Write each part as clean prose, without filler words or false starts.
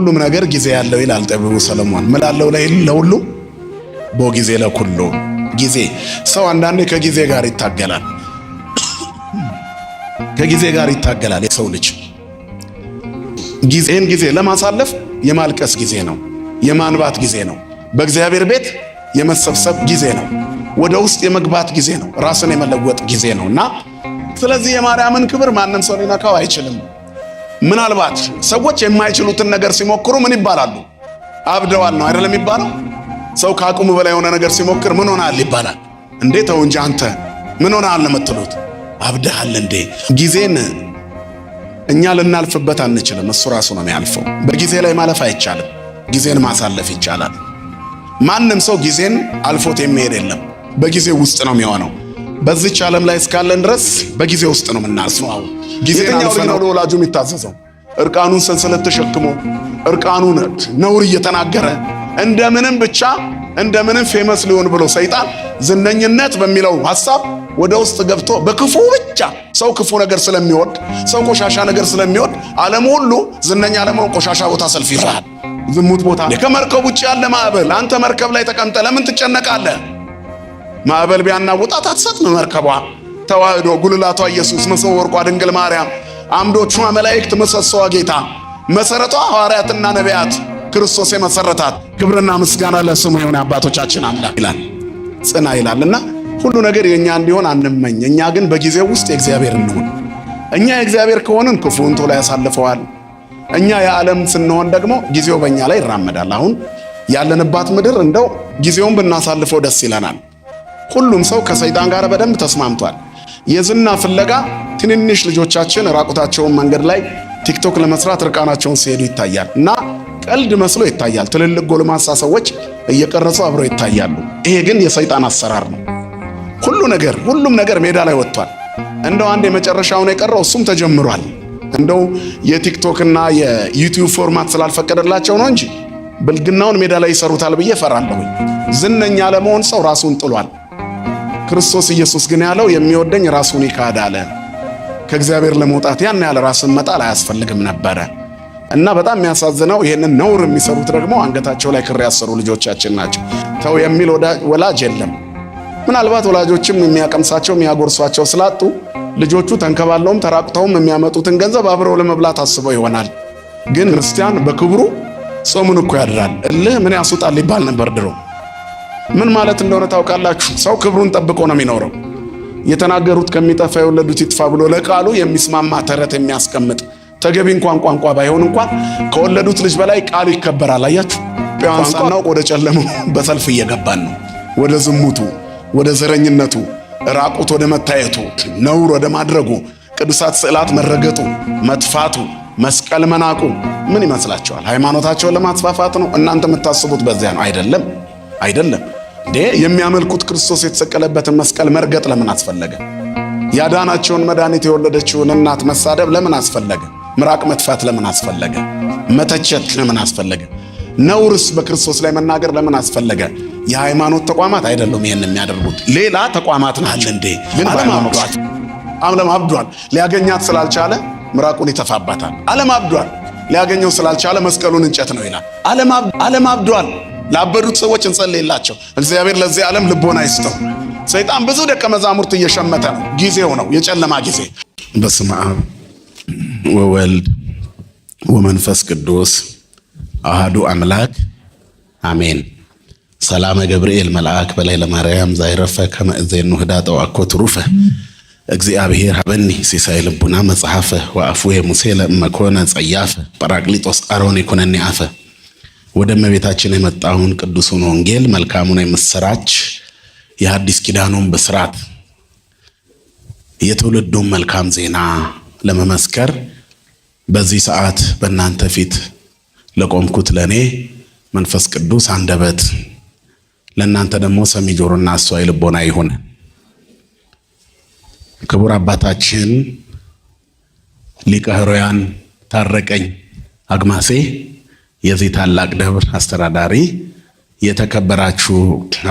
ሁሉም ነገር ጊዜ ያለው ይላል ጠቢቡ ሰለሞን። ምላለው ለሁሉ በጊዜ ለኩሉ ጊዜ። ሰው አንዳንዴ ከጊዜ ጋር ይታገላል። ከጊዜ ጋር ይታገላል የሰው ልጅ። ጊዜን ጊዜ ለማሳለፍ የማልቀስ ጊዜ ነው፣ የማንባት ጊዜ ነው፣ በእግዚአብሔር ቤት የመሰብሰብ ጊዜ ነው፣ ወደ ውስጥ የመግባት ጊዜ ነው፣ ራስን የመለወጥ ጊዜ ነውና ስለዚህ የማርያምን ክብር ማንም ሰው ሊነካው አይችልም። ምናልባት ሰዎች የማይችሉትን ነገር ሲሞክሩ ምን ይባላሉ? አብደዋል ነው አይደለም የሚባለው? ሰው ከአቅሙ በላይ የሆነ ነገር ሲሞክር ምን ሆናል ይባላል። እንዴ ተው እንጂ አንተ ምን ሆናል ለምትሉት አብደሃል እንዴ። ጊዜን እኛ ልናልፍበት አንችልም፣ እሱ ራሱ ነው የሚያልፈው። በጊዜ ላይ ማለፍ አይቻልም፣ ጊዜን ማሳለፍ ይቻላል። ማንም ሰው ጊዜን አልፎት የሚሄድ የለም፣ በጊዜ ውስጥ ነው የሚሆነው። በዚህች ዓለም ላይ እስካለን ድረስ በጊዜ ውስጥ ነው የምናስነው። ጊዜን አልፈነው ለወላጁ የሚታዘዘው እርቃኑን ሰንሰለት ተሸክሞ እርቃኑን ነውር እየተናገረ እንደምንም ብቻ እንደምንም ፌመስ ሊሆን ብሎ ሰይጣን ዝነኝነት በሚለው ሐሳብ ወደ ውስጥ ገብቶ በክፉ ብቻ ሰው ክፉ ነገር ስለሚወድ ሰው ቆሻሻ ነገር ስለሚወድ ዓለም ሁሉ ዝነኛ ለመሆን ቆሻሻ ቦታ ሰልፍ ይራል፣ ዝሙት ቦታ። ከመርከብ ውጭ ያለ ማዕበል አንተ መርከብ ላይ ተቀምጠ ለምን ትጨነቃለህ? ማዕበል ቢያናውጣት አትሰጥም መርከቧ። ተዋህዶ ጉልላቷ ኢየሱስ፣ መሰወ ወርቋ ድንግል ማርያም፣ አምዶቿ መላእክት፣ ምሰሶዋ ጌታ፣ መሰረቷ ሐዋርያትና ነቢያት፣ ክርስቶስ የመሰረታት። ክብርና ምስጋና ለስሙ ይሁን አባቶቻችን አምላክ ይላል ጽና ይላልና ሁሉ ነገር የኛ እንዲሆን አንመኝ። እኛ ግን በጊዜው ውስጥ የእግዚአብሔር እንሆን። እኛ የእግዚአብሔር ከሆንን ክፉን ቶሎ ያሳልፈዋል። እኛ የዓለም ስንሆን ደግሞ ጊዜው በእኛ ላይ ይራመዳል። አሁን ያለንባት ምድር እንደው ጊዜውን ብናሳልፈው ደስ ይለናል። ሁሉም ሰው ከሰይጣን ጋር በደንብ ተስማምቷል። የዝና ፍለጋ ትንንሽ ልጆቻችን ራቁታቸውን መንገድ ላይ ቲክቶክ ለመስራት ርቃናቸውን ሲሄዱ ይታያል እና ቀልድ መስሎ ይታያል። ትልልቅ ጎልማሳ ሰዎች እየቀረጹ አብረው ይታያሉ። ይሄ ግን የሰይጣን አሰራር ነው። ሁሉም ነገር ሜዳ ላይ ወጥቷል። እንደው አንድ የመጨረሻው ነው የቀረው፣ እሱም ተጀምሯል። እንደው የቲክቶክና የዩቲዩብ ፎርማት ስላልፈቀደላቸው ነው እንጂ ብልግናውን ሜዳ ላይ ይሰሩታል ብዬ ፈራለሁ። ዝነኛ ለመሆን ሰው ራሱን ጥሏል። ክርስቶስ ኢየሱስ ግን ያለው የሚወደኝ ራሱን ይካድ አለ። ከእግዚአብሔር ለመውጣት ያን ያለ ራስን መጣል አያስፈልግም ነበረ እና በጣም የሚያሳዝነው ይሄንን ነውር የሚሰሩት ደግሞ አንገታቸው ላይ ክር ያሰሩ ልጆቻችን ናቸው። ተው የሚል ወላጅ የለም። ምናልባት ወላጆችም የሚያቀምሳቸው የሚያጎርሷቸው ስላጡ ልጆቹ ተንከባለውም ተራቁተውም የሚያመጡትን ገንዘብ አብረው ለመብላት አስበው ይሆናል። ግን ክርስቲያን በክብሩ ጾሙን እኮ ያድራል። እልህ ምን ያስወጣል ይባል ነበር ድሮ። ምን ማለት እንደሆነ ታውቃላችሁ? ሰው ክብሩን ጠብቆ ነው የሚኖረው። የተናገሩት ከሚጠፋ የወለዱት ይጥፋ ብሎ ለቃሉ የሚስማማ ተረት የሚያስቀምጥ ተገቢ እንኳን ቋንቋ ባይሆን እንኳን ከወለዱት ልጅ በላይ ቃሉ ይከበራል። አያችሁ፣ ቋንቋው ወደ ጨለማው በሰልፍ እየገባን ነው። ወደ ዝሙቱ፣ ወደ ዘረኝነቱ፣ ራቁት ወደ መታየቱ፣ ነውር ወደ ማድረጉ፣ ቅዱሳት ስዕላት መረገጡ፣ መጥፋቱ፣ መስቀል መናቁ ምን ይመስላችኋል? ሃይማኖታቸውን ለማስፋፋት ነው? እናንተ የምታስቡት በዚያ ነው? አይደለም። የሚያመልኩት ክርስቶስ የተሰቀለበትን መስቀል መርገጥ ለምን አስፈለገ? ያዳናቸውን መድኃኒት የወለደችውን እናት መሳደብ ለምን አስፈለገ? ምራቅ መጥፋት ለምን አስፈለገ? መተቸት ለምን አስፈለገ? ነውርስ በክርስቶስ ላይ መናገር ለምን አስፈለገ? የሃይማኖት ተቋማት አይደሉም ይሄን የሚያደርጉት፣ ሌላ ተቋማት ናቸው። ግን ዓለም አብዷል። ሊያገኛት ስላልቻለ ምራቁን ይተፋባታል። ዓለም አብዷል። ሊያገኘው ስላልቻለ መስቀሉን እንጨት ነው ይላል። ዓለም አብዷል። ላበዱት ሰዎች እንጸልይላቸው። እግዚአብሔር ለዚህ ዓለም ልቦና ይስጠው። ሰይጣን ብዙ ደቀ መዛሙርት እየሸመተ ነው። ጊዜው ነው የጨለማ ጊዜ። በስመ አብ ወወልድ ወመንፈስ ቅዱስ አሃዱ አምላክ አሜን። ሰላመ ገብርኤል መልአክ በላዕለ ማርያም ዛይረፈ ከመ እዜኑ ህዳጠ ወአኮ ትሩፈ እግዚአብሔር ሀበኒ ሲሳይ ልቡና መጽሐፈ ወአፉየ ሙሴ ለእመኮነ ጸያፈ ጰራቅሊጦስ አሮን ይኩነኒ አፈ። ወደ እመቤታችን የመጣውን ቅዱሱን ወንጌል መልካሙን የምስራች የሐዲስ ኪዳኑን ብስራት የትውልዱን መልካም ዜና ለመመስከር በዚህ ሰዓት በእናንተ ፊት ለቆምኩት ለኔ መንፈስ ቅዱስ አንደበት ለእናንተ ደግሞ ሰሚ ጆሮና አስተዋይ ልቦና ይሁን። ክቡር አባታችን ሊቀ ኅሩያን ታረቀኝ አግማሴ የዚህ ታላቅ ደብር አስተዳዳሪ፣ የተከበራችሁ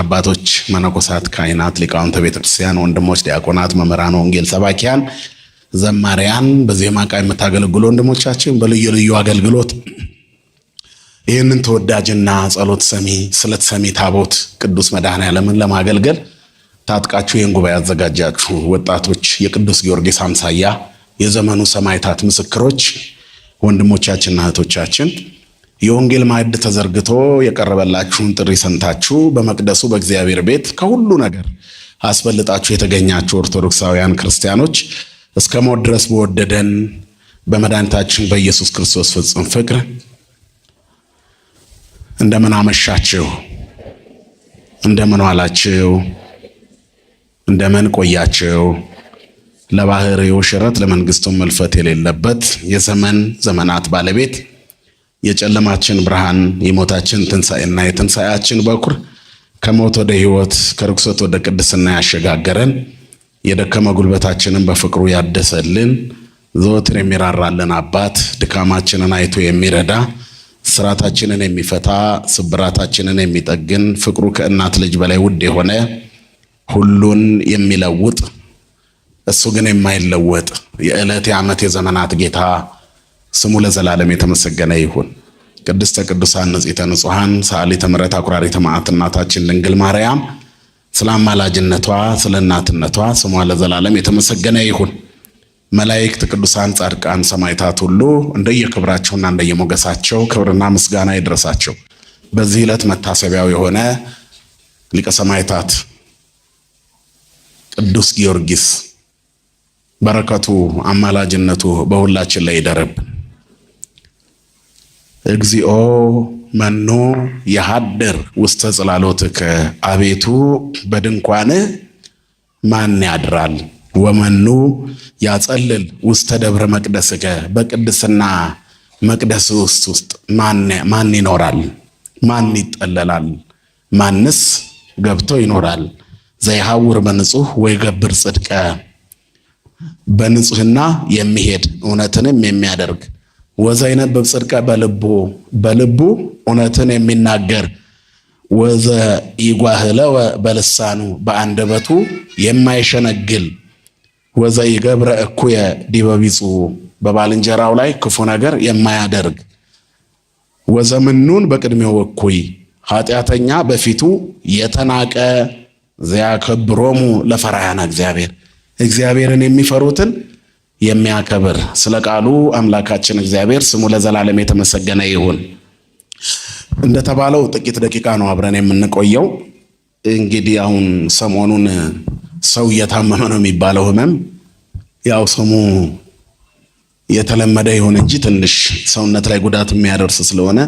አባቶች፣ መነኮሳት፣ ካህናት፣ ሊቃውንተ ቤተክርስቲያን፣ ወንድሞች፣ ዲያቆናት፣ መምህራን ወንጌል ሰባኪያን፣ ዘማሪያን፣ በዜማ ዕቃ የምታገለግሉ ወንድሞቻችን፣ በልዩ ልዩ አገልግሎት ይህንን ተወዳጅና ጸሎት ሰሚ ስለት ሰሚ ታቦት ቅዱስ መድኃኔዓለምን ለማገልገል ታጥቃችሁ ይህን ጉባኤ ያዘጋጃችሁ ወጣቶች፣ የቅዱስ ጊዮርጊስ አምሳያ የዘመኑ ሰማዕታት ምስክሮች ወንድሞቻችንና እህቶቻችን የወንጌል ማዕድ ተዘርግቶ የቀረበላችሁን ጥሪ ሰምታችሁ በመቅደሱ በእግዚአብሔር ቤት ከሁሉ ነገር አስበልጣችሁ የተገኛችሁ ኦርቶዶክሳውያን ክርስቲያኖች እስከ ሞት ድረስ በወደደን በመድኃኒታችን በኢየሱስ ክርስቶስ ፍጹም ፍቅር እንደምን አመሻችሁ፣ እንደምን ዋላችሁ፣ እንደምን ቆያችሁ። ለባህሪው ሽረት ለመንግስቱ መልፈት የሌለበት የዘመን ዘመናት ባለቤት የጨለማችን ብርሃን የሞታችን ትንሣኤና የትንሣኤያችን በኩር ከሞት ወደ ሕይወት ከርኩሰት ወደ ቅድስና ያሸጋገረን የደከመ ጉልበታችንን በፍቅሩ ያደሰልን ዘወትር የሚራራልን አባት ድካማችንን አይቶ የሚረዳ ስራታችንን የሚፈታ ስብራታችንን የሚጠግን ፍቅሩ ከእናት ልጅ በላይ ውድ የሆነ ሁሉን የሚለውጥ እሱ ግን የማይለወጥ የዕለት የዓመት የዘመናት ጌታ ስሙ ለዘላለም የተመሰገነ ይሁን። ቅድስተ ቅዱሳን ንጽሕተ ንጹሐን ሰዓሊተ ምሕረት አኩራሪተ መዓት እናታችን ድንግል ማርያም ስለ አማላጅነቷ ስለ እናትነቷ ስሟ ለዘላለም የተመሰገነ ይሁን። መላእክት፣ ቅዱሳን፣ ጻድቃን፣ ሰማዕታት ሁሉ እንደየክብራቸውና እንደየሞገሳቸው ክብርና ምስጋና ይድረሳቸው። በዚህ ዕለት መታሰቢያው የሆነ ሊቀ ሰማዕታት ቅዱስ ጊዮርጊስ በረከቱ አማላጅነቱ በሁላችን ላይ ይደረብን። እግዚኦ መኑ የሐድር ውስተ ጽላሎትከ፣ አቤቱ በድንኳንህ ማን ያድራል? ወመኑ ያጸልል ውስተ ደብረ መቅደስከ፣ በቅድስና መቅደስ ውስጥ ማን ይኖራል? ማን ይጠለላል? ማንስ ገብቶ ይኖራል? ዘይሐውር በንጹህ ወይገብር ጽድቀ፣ በንጹህና የሚሄድ እውነትንም የሚያደርግ ወዘይነብብ ጽድቀ በልቡ እውነትን የሚናገር ወዘ ይጓህለወ በልሳኑ በአንደበቱ የማይሸነግል ወዘ ይገብረ እኩየ ዲበ ቢጹ በባልንጀራው ላይ ክፉ ነገር የማያደርግ ወዘምኑን በቅድሜው እኩይ ኃጢአተኛ በፊቱ የተናቀ ዘያከብሮሙ ለፈራያነ እግዚአብሔር፣ እግዚአብሔርን የሚፈሩትን የሚያከብር ስለ ቃሉ አምላካችን እግዚአብሔር ስሙ ለዘላለም የተመሰገነ ይሁን። እንደተባለው ጥቂት ደቂቃ ነው አብረን የምንቆየው። እንግዲህ አሁን ሰሞኑን ሰው እየታመመ ነው የሚባለው ህመም ያው ስሙ የተለመደ ይሁን እንጂ ትንሽ ሰውነት ላይ ጉዳት የሚያደርስ ስለሆነ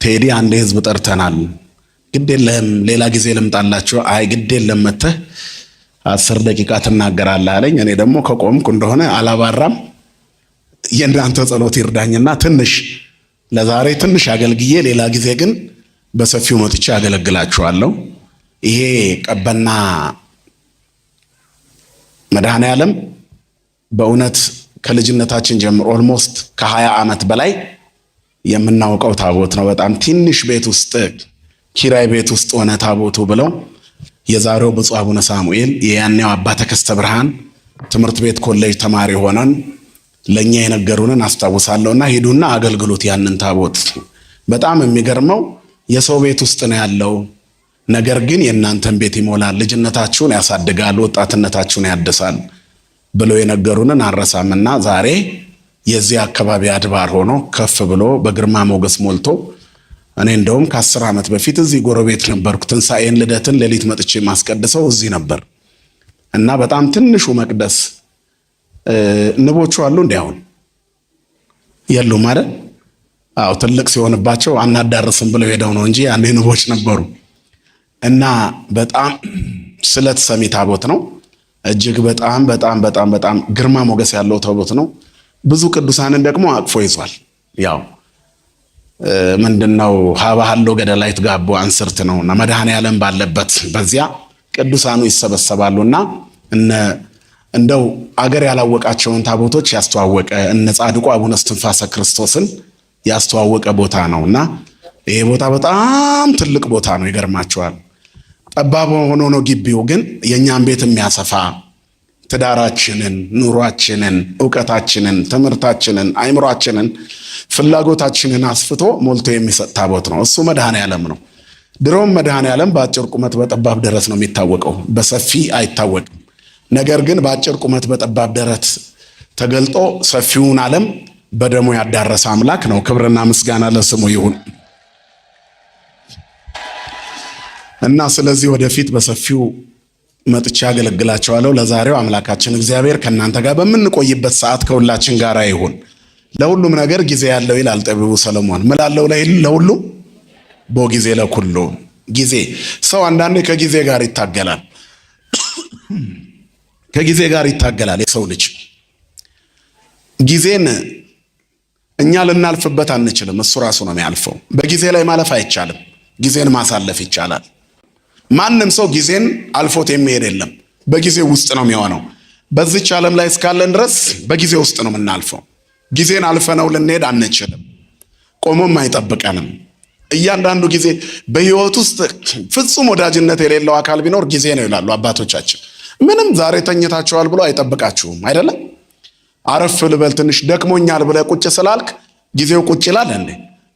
ቴዲ አንድ ህዝብ ጠርተናል። ግድ የለህም ሌላ ጊዜ ልምጣላችሁ። አይ ግድ የለም መተህ 10 ደቂቃ ትናገራለህ አለኝ። እኔ ደግሞ ከቆምኩ እንደሆነ አላባራም። የእናንተ ጸሎት ይርዳኝና ትንሽ ለዛሬ ትንሽ አገልግዬ ሌላ ጊዜ ግን በሰፊው መጥቼ አገለግላችኋለሁ። ይሄ ቀበና መድኃኔዓለም በእውነት ከልጅነታችን ጀምሮ ኦልሞስት ከ20 ዓመት በላይ የምናውቀው ታቦት ነው። በጣም ትንሽ ቤት ውስጥ ኪራይ ቤት ውስጥ ሆነ ታቦቱ ብለው የዛሬው ብፁዕ አቡነ ሳሙኤል የያኔው አባ ተከስተ ብርሃን ትምህርት ቤት ኮሌጅ ተማሪ ሆነን ለኛ የነገሩንን አስታውሳለሁና ሄዱና አገልግሎት ያንን ታቦት። በጣም የሚገርመው የሰው ቤት ውስጥ ነው ያለው፣ ነገር ግን የእናንተን ቤት ይሞላል፣ ልጅነታችሁን ያሳድጋል፣ ወጣትነታችሁን ያድሳል ብለው የነገሩንን አረሳምና ዛሬ የዚህ አካባቢ አድባር ሆኖ ከፍ ብሎ በግርማ ሞገስ ሞልቶ እኔ እንደውም ከ10 ዓመት በፊት እዚህ ጎረቤት ነበርኩ። ትንሣኤን ልደትን ሌሊት መጥቼ ማስቀድሰው እዚህ ነበር እና በጣም ትንሹ መቅደስ ንቦቹ አሉ እንዴ? አሁን የሉም አይደል? አዎ ትልቅ ሲሆንባቸው አናዳርስም ብለው ሄደው ነው እንጂ ያኔ ንቦች ነበሩ። እና በጣም ስለት ሰሚ ታቦት ነው። እጅግ በጣም በጣም በጣም በጣም ግርማ ሞገስ ያለው ታቦት ነው። ብዙ ቅዱሳንን ደግሞ አቅፎ ይዟል። ያው ምንድነው ሀባሃሎ ገደላይት ጋቦ አንስርት ነውና መድኃኔዓለም ባለበት በዚያ ቅዱሳኑ ይሰበሰባሉና እንደው አገር ያላወቃቸውን ታቦቶች ያስተዋወቀ እነ ጻድቁ አቡነ እስትንፋሰ ክርስቶስን ያስተዋወቀ ቦታ ነውና ይሄ ቦታ በጣም ትልቅ ቦታ ነው። ይገርማቸዋል። ጠባብ ሆኖ ነው ግቢው፣ ግን የኛን ቤት የሚያሰፋ ትዳራችንን፣ ኑሯችንን፣ ዕውቀታችንን፣ ትምህርታችንን፣ አእምሯችንን፣ ፍላጎታችንን አስፍቶ ሞልቶ የሚሰጥ ታቦት ነው። እሱ መድኃኔዓለም ነው። ድሮም መድኃኔዓለም በአጭር ቁመት በጠባብ ደረት ነው የሚታወቀው፣ በሰፊ አይታወቅም። ነገር ግን በአጭር ቁመት በጠባብ ደረት ተገልጦ ሰፊውን ዓለም በደሙ ያዳረሰ አምላክ ነው። ክብርና ምስጋና ለስሙ ይሁን እና ስለዚህ ወደፊት በሰፊው መጥቻ ያገለግላቸዋለሁ። ለዛሬው አምላካችን እግዚአብሔር ከእናንተ ጋር በምንቆይበት ሰዓት ከሁላችን ጋር ይሁን። ለሁሉም ነገር ጊዜ ያለው ይላል ጠቢቡ ሰሎሞን። ምላለው ለሁሉም በጊዜ ለኩሉ ጊዜ። ሰው አንዳንዴ ከጊዜ ጋር ይታገላል። ከጊዜ ጋር ይታገላል የሰው ልጅ። ጊዜን እኛ ልናልፍበት አንችልም፣ እሱ ራሱ ነው የሚያልፈው። በጊዜ ላይ ማለፍ አይቻልም፣ ጊዜን ማሳለፍ ይቻላል። ማንም ሰው ጊዜን አልፎት የሚሄድ የለም፣ በጊዜ ውስጥ ነው የሚሆነው። በዚች ዓለም ላይ እስካለን ድረስ በጊዜ ውስጥ ነው የምናልፈው። ጊዜን አልፈነው ልንሄድ አንችልም፣ ቆሞም አይጠብቀንም። እያንዳንዱ ጊዜ በህይወት ውስጥ ፍጹም ወዳጅነት የሌለው አካል ቢኖር ጊዜ ነው ይላሉ አባቶቻችን። ምንም ዛሬ ተኝታችኋል ብሎ አይጠብቃችሁም አይደለም። አረፍ ልበል ትንሽ ደክሞኛል ብለህ ቁጭ ስላልክ ጊዜው ቁጭ ይላል እንዴ?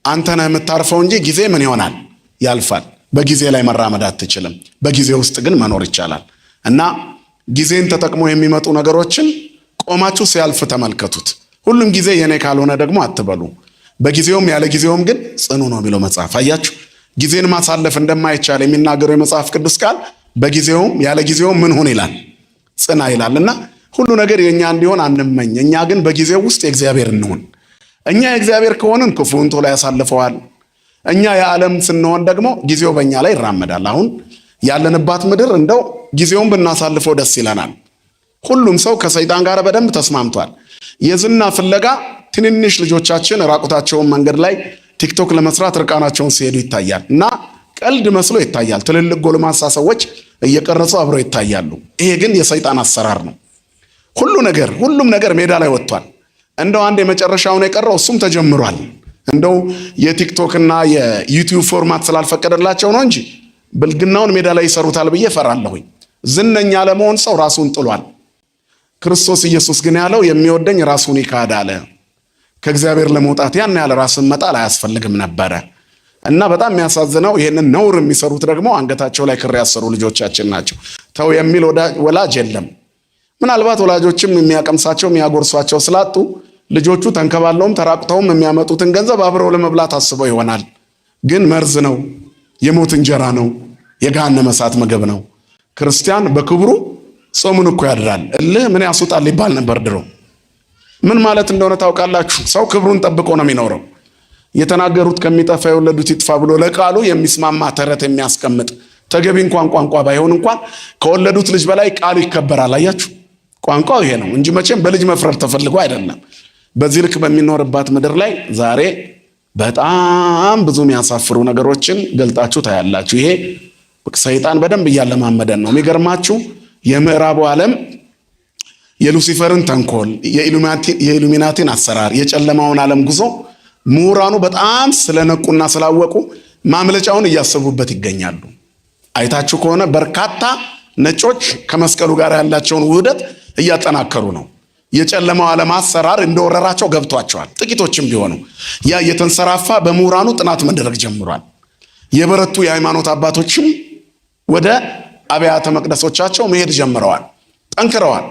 አንተ ነህ የምታርፈው እንጂ ጊዜ ምን ይሆናል? ያልፋል። በጊዜ ላይ መራመድ አትችልም። በጊዜ ውስጥ ግን መኖር ይቻላል። እና ጊዜን ተጠቅሞ የሚመጡ ነገሮችን ቆማችሁ ሲያልፍ ተመልከቱት። ሁሉም ጊዜ የኔ ካልሆነ ደግሞ አትበሉ። በጊዜውም ያለ ጊዜውም ግን ጽኑ ነው የሚለው መጽሐፍ። አያችሁ፣ ጊዜን ማሳለፍ እንደማይቻል የሚናገረው የመጽሐፍ ቅዱስ ቃል በጊዜውም ያለ ጊዜውም ምን ሁን ይላል? ጽና ይላል። እና ሁሉ ነገር የኛ እንዲሆን አንመኝ። እኛ ግን በጊዜው ውስጥ የእግዚአብሔር እንሁን። እኛ የእግዚአብሔር ከሆንን ክፉን ቶሎ ያሳልፈዋል። እኛ የዓለም ስንሆን ደግሞ ጊዜው በእኛ ላይ ይራመዳል። አሁን ያለንባት ምድር እንደው ጊዜውን ብናሳልፈው ደስ ይለናል። ሁሉም ሰው ከሰይጣን ጋር በደንብ ተስማምቷል። የዝና ፍለጋ ትንንሽ ልጆቻችን ራቁታቸውን መንገድ ላይ ቲክቶክ ለመስራት ርቃናቸውን ሲሄዱ ይታያል እና ቀልድ መስሎ ይታያል። ትልልቅ ጎልማሳ ሰዎች እየቀረጹ አብረው ይታያሉ። ይሄ ግን የሰይጣን አሰራር ነው። ሁሉም ነገር ሜዳ ላይ ወጥቷል። እንደው አንድ የመጨረሻውን የቀረው እሱም ተጀምሯል። እንደው የቲክቶክ እና የዩቲዩብ ፎርማት ስላልፈቀደላቸው ነው እንጂ ብልግናውን ሜዳ ላይ ይሰሩታል ብዬ ፈራለሁኝ። ዝነኛ ለመሆን ሰው ራሱን ጥሏል። ክርስቶስ ኢየሱስ ግን ያለው የሚወደኝ ራሱን ይካድ አለ። ከእግዚአብሔር ለመውጣት ያን ያለ ራስን መጣል አያስፈልግም ነበረ። እና በጣም የሚያሳዝነው ይህንን ነውር የሚሰሩት ደግሞ አንገታቸው ላይ ክር ያሰሩ ልጆቻችን ናቸው። ተው የሚል ወላጅ የለም። ምናልባት ወላጆችም የሚያቀምሳቸው የሚያጎርሷቸው ስላጡ ልጆቹ ተንከባለውም ተራቁተውም የሚያመጡትን ገንዘብ አብረው ለመብላት አስበው ይሆናል። ግን መርዝ ነው፣ የሞት እንጀራ ነው፣ የገሃነመ እሳት ምግብ ነው። ክርስቲያን በክብሩ ጾሙን እኮ ያድራል። እልህ ምን ያስወጣል ይባል ነበር ድሮ። ምን ማለት እንደሆነ ታውቃላችሁ? ሰው ክብሩን ጠብቆ ነው የሚኖረው። የተናገሩት ከሚጠፋ የወለዱት ይጥፋ ብሎ ለቃሉ የሚስማማ ተረት የሚያስቀምጥ ተገቢ እንኳን ቋንቋ ባይሆን እንኳን ከወለዱት ልጅ በላይ ቃሉ ይከበራል። አያችሁ፣ ቋንቋው ይሄ ነው እንጂ መቼም በልጅ መፍረድ ተፈልጎ አይደለም። በዚህ ልክ በሚኖርባት ምድር ላይ ዛሬ በጣም ብዙ የሚያሳፍሩ ነገሮችን ገልጣችሁ ታያላችሁ። ይሄ ሰይጣን በደንብ እያለማመደን ነው። የሚገርማችሁ የምዕራቡ ዓለም የሉሲፈርን ተንኮል፣ የኢሉሚናቲን አሰራር፣ የጨለማውን ዓለም ጉዞ ምሁራኑ በጣም ስለነቁና ስላወቁ ማምለጫውን እያሰቡበት ይገኛሉ። አይታችሁ ከሆነ በርካታ ነጮች ከመስቀሉ ጋር ያላቸውን ውህደት እያጠናከሩ ነው። የጨለማው ዓለም አሰራር እንደወረራቸው ገብቷቸዋል። ጥቂቶችም ቢሆኑ ያ የተንሰራፋ በምሁራኑ ጥናት መደረግ ጀምሯል። የበረቱ የሃይማኖት አባቶችም ወደ አብያተ መቅደሶቻቸው መሄድ ጀምረዋል፣ ጠንክረዋል።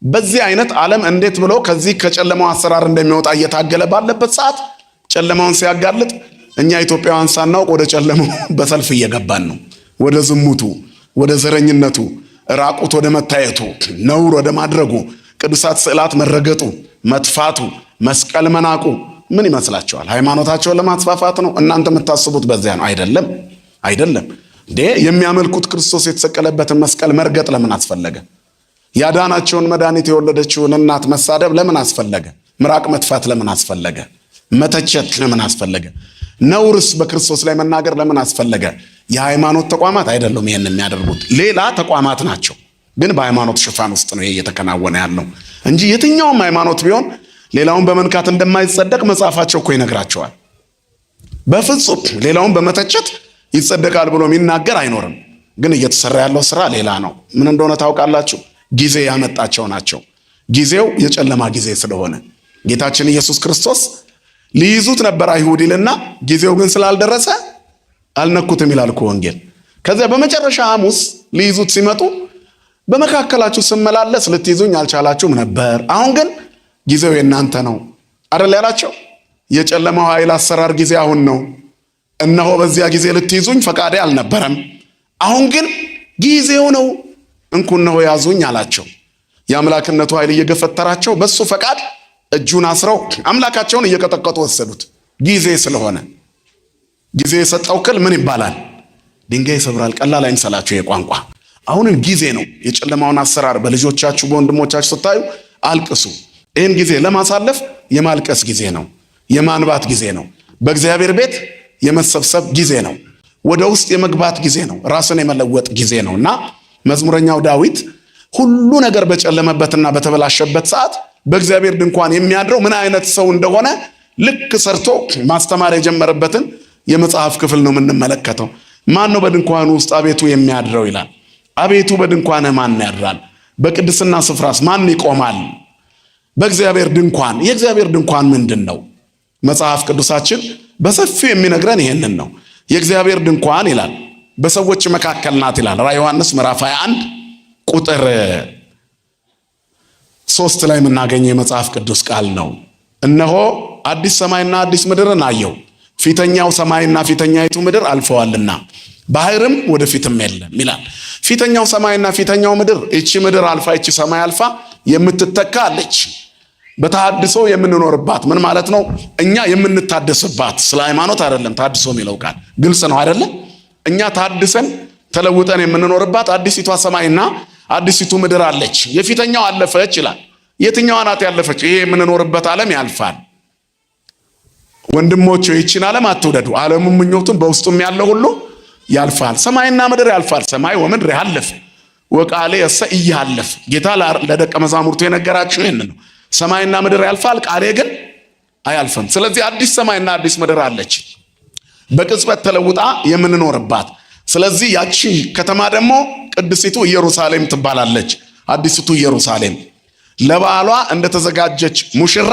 በዚህ አይነት ዓለም እንዴት ብሎ ከዚህ ከጨለማው አሰራር እንደሚወጣ እየታገለ ባለበት ሰዓት ጨለማውን ሲያጋልጥ እኛ ኢትዮጵያውያን ሳናውቅ ወደ ጨለማው በሰልፍ እየገባን ነው። ወደ ዝሙቱ፣ ወደ ዘረኝነቱ፣ ራቁት ወደ መታየቱ፣ ነውር ወደ ማድረጉ፣ ቅዱሳት ስዕላት መረገጡ፣ መጥፋቱ፣ መስቀል መናቁ ምን ይመስላችኋል? ሃይማኖታቸውን ለማስፋፋት ነው? እናንተ የምታስቡት በዚያ ነው? አይደለም። የሚያመልኩት ክርስቶስ የተሰቀለበትን መስቀል መርገጥ ለምን አስፈለገ? ያዳናቸውን መድኃኒት የወለደችውን እናት መሳደብ ለምን አስፈለገ? ምራቅ መጥፋት ለምን አስፈለገ? መተቸት ለምን አስፈለገ? ነውርስ በክርስቶስ ላይ መናገር ለምን አስፈለገ? የሃይማኖት ተቋማት አይደሉም ይሄን የሚያደርጉት፣ ሌላ ተቋማት ናቸው። ግን በሃይማኖት ሽፋን ውስጥ ነው ይሄ እየተከናወነ ያለው እንጂ የትኛውም ሃይማኖት ቢሆን ሌላውን በመንካት እንደማይጸደቅ መጽሐፋቸው እኮ ይነግራቸዋል። በፍጹም ሌላውን በመተቸት ይጸደቃል ብሎ የሚናገር አይኖርም። ግን እየተሰራ ያለው ስራ ሌላ ነው። ምን እንደሆነ ታውቃላችሁ? ጊዜ ያመጣቸው ናቸው። ጊዜው የጨለማ ጊዜ ስለሆነ ጌታችን ኢየሱስ ክርስቶስ ሊይዙት ነበር አይሁድ ይልና ጊዜው ግን ስላልደረሰ አልነኩትም ይላል እኮ ወንጌል። ከዚያ በመጨረሻ ሐሙስ ሊይዙት ሲመጡ በመካከላችሁ ስመላለስ ልትይዙኝ አልቻላችሁም ነበር፣ አሁን ግን ጊዜው የእናንተ ነው አይደል ያላቸው። የጨለማው ኃይል አሰራር ጊዜ አሁን ነው። እነሆ በዚያ ጊዜ ልትይዙኝ ፈቃዴ አልነበረም፣ አሁን ግን ጊዜው ነው፣ እንኩነሆ ያዙኝ አላቸው። የአምላክነቱ ኃይል እየገፈተራቸው በሱ ፈቃድ እጁን አስረው አምላካቸውን እየቀጠቀጡ ወሰዱት። ጊዜ ስለሆነ ጊዜ የሰጠው ክል ምን ይባላል? ድንጋይ ይሰብራል። ቀላል አይምሰላችሁ የቋንቋ። አሁንም ጊዜ ነው። የጨለማውን አሰራር በልጆቻችሁ በወንድሞቻችሁ ስታዩ አልቅሱ። ይህን ጊዜ ለማሳለፍ የማልቀስ ጊዜ ነው፣ የማንባት ጊዜ ነው፣ በእግዚአብሔር ቤት የመሰብሰብ ጊዜ ነው፣ ወደ ውስጥ የመግባት ጊዜ ነው፣ ራስን የመለወጥ ጊዜ ነው እና መዝሙረኛው ዳዊት ሁሉ ነገር በጨለመበትና በተበላሸበት ሰዓት በእግዚአብሔር ድንኳን የሚያድረው ምን አይነት ሰው እንደሆነ ልክ ሰርቶ ማስተማር የጀመረበትን የመጽሐፍ ክፍል ነው የምንመለከተው። ማን ነው በድንኳኑ ውስጥ አቤቱ የሚያድረው ይላል። አቤቱ በድንኳንህ ማን ያድራል? በቅድስና ስፍራስ ማን ይቆማል? በእግዚአብሔር ድንኳን። የእግዚአብሔር ድንኳን ምንድን ነው? መጽሐፍ ቅዱሳችን በሰፊው የሚነግረን ይሄንን ነው። የእግዚአብሔር ድንኳን ይላል በሰዎች መካከል ናት ይላል። ራዕየ ዮሐንስ ምዕራፍ 21 ቁጥር 3 ላይ የምናገኘው የመጽሐፍ ቅዱስ ቃል ነው። እነሆ አዲስ ሰማይና አዲስ ምድርን አየሁ፣ ፊተኛው ሰማይና ፊተኛይቱ ምድር አልፈዋልና ባህርም ወደፊትም የለም ይላል። ፊተኛው ሰማይና ፊተኛው ምድር፣ እቺ ምድር አልፋ እቺ ሰማይ አልፋ የምትተካ አለች። በተሐድሶ የምንኖርባት ምን ማለት ነው? እኛ የምንታደስባት። ስለ ሃይማኖት አይደለም ታድሶ የሚለው ቃል ግልጽ ነው አይደለም? እኛ ታድሰን ተለውጠን የምንኖርባት አዲሲቷ ሰማይና አዲሲቱ ምድር አለች። የፊተኛው አለፈች ይላል። የትኛዋ ናት ያለፈች? ይሄ የምንኖርበት ዓለም ያልፋል። ወንድሞች ይህችን ዓለም አትውደዱ፣ ዓለሙም ምኞቱም በውስጡም ያለው ሁሉ ያልፋል። ሰማይና ምድር ያልፋል። ሰማይ ወምድር ያልፍ ወቃሌ የሰ ኢያልፍ። ጌታ ለደቀ መዛሙርቱ የነገራቸው ይህን ነው። ሰማይና ምድር ያልፋል፣ ቃሌ ግን አያልፍም። ስለዚህ አዲስ ሰማይና አዲስ ምድር አለች በቅጽበት ተለውጣ የምንኖርባት። ስለዚህ ያቺ ከተማ ደግሞ ቅድስቲቱ ኢየሩሳሌም ትባላለች። አዲስቱ ኢየሩሳሌም ለባሏ እንደተዘጋጀች ሙሽራ